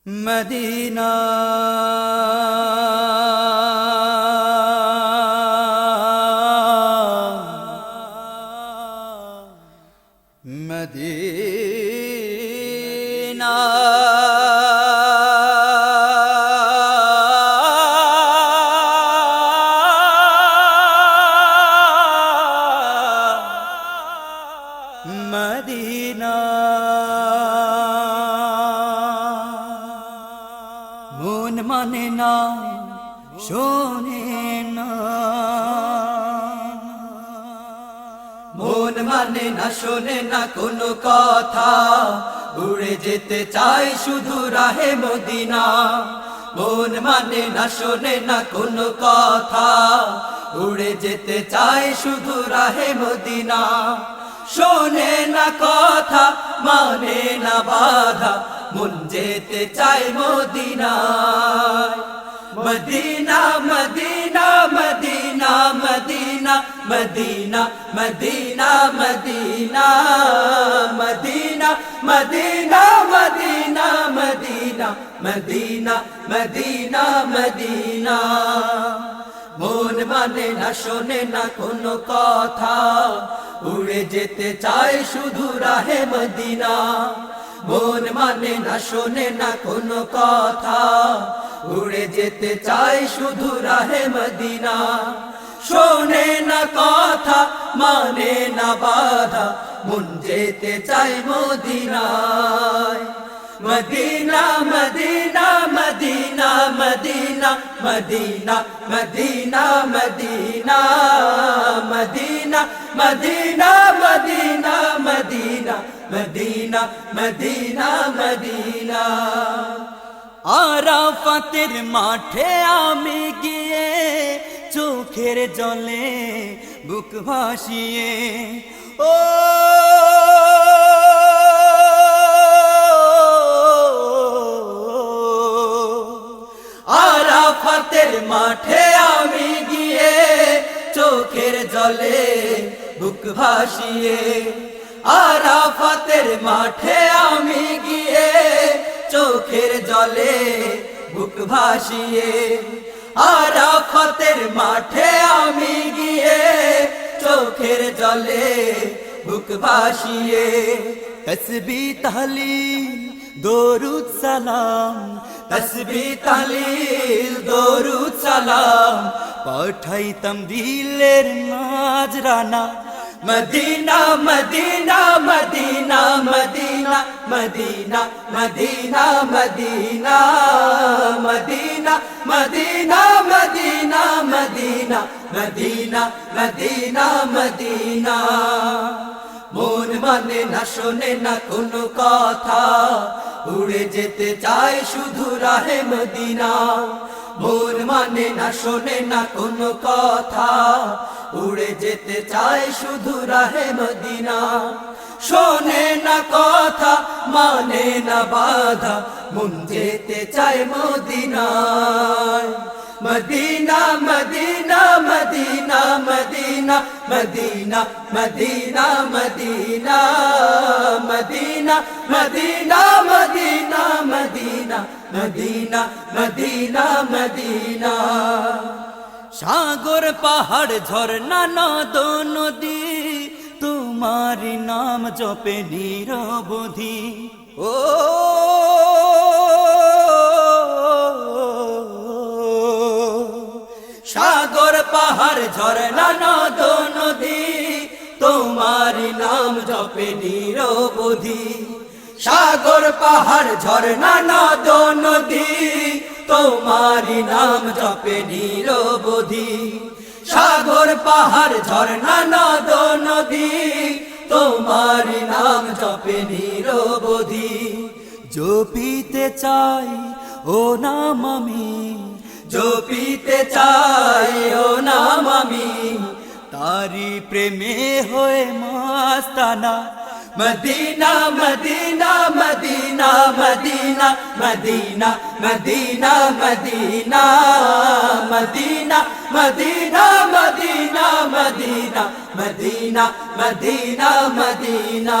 Medina Medina Medina মন মানে না শোনে না, মন মানে না শোনে না কোনো কথা, উড়ে যেতে চাই শুধু রাহে মদিনা। মন মানে না শোনে না কোনো কথা, উড়ে যেতে চাই শুধু রাহে মদিনা। শোনে না কথা মানে না বাধা, মন যেতে চাই মদিনায়। Medina Medina Medina Medina Medina Medina Medina Medina Medina Medina Medina Medina Medina Medina. মন মানে না শোনে না কোনো কথা, উড়ে যেতে চাই শুধু রাহে মদিনা। মন মানে না শোনে না কোনো কথা, উড়ে যেতে চাই শুধু রাহে মদিনা। শোনে না কথা মানে না বাধা, মন যেতে চাই মদিনায়। Medina Medina Medina Medina Medina Medina Medina Medina Medina Medina Medina Medina Medina Medina. আরাফাতের মাঠে আমি গিয়ে চোখের জলে বুক ভাসিয়ে, ও আরাফাতের মাঠে আমি গিয়ে চোখের জলে বুক ভাসিয়ে। আরাফাতের মাঠে আমি গিয়ে চোখের জলে বুক ভাসিয়ে। আরাফাতের মাঠে আমি গিয়ে চোখের জলে বুক ভাসিয়ে। তসবিহ তাহলিল দরুদ সালাম, তসবিহ তাহলিল দরুদ সালাম পাঠাইতাম দিলের নাজরানা। Medina Medina Medina Medina Medina Medina Medina Medina Medina Medina Medina Medina Medina Medina. মন মানে না শোনে না কোনো কথা, উড়ে যেতে চাই শুধু রাহে মদিনা। মন মানে না শোনে না কোনো কথা, উড়ে যেতে চাই শুধু রাহে মদিনা। শোনে না কথা মানে না বাধা, মন যেতে চাই মদিনায়। Medina Medina Medina Medina Medina Medina Medina Medina Medina Medina Medina Medina Medina Medina. সাগর পাহাড় ঝরনা নদ নদী, তোমার নাম জপে নিরবধি। ও সাগর পাহাড় ঝরনা নদ নদী, তোমার নাম জপে নিরবধি। সাগর পাহাড় ঝরনা নদ নদী, তোমার নাম জপে নিরবধি। সাগর পাহাড় ঝরনা নদ নদী, তোমার নাম জপে নিরবধি। জপিতে চাই ও নাম আমি, জপিতে চাই ও নাম আমি, তারি প্রেমে হয়ে মাস্তানা। Medina Medina Medina Medina Medina Medina Medina Medina Medina Medina Medina Medina Medina Medina.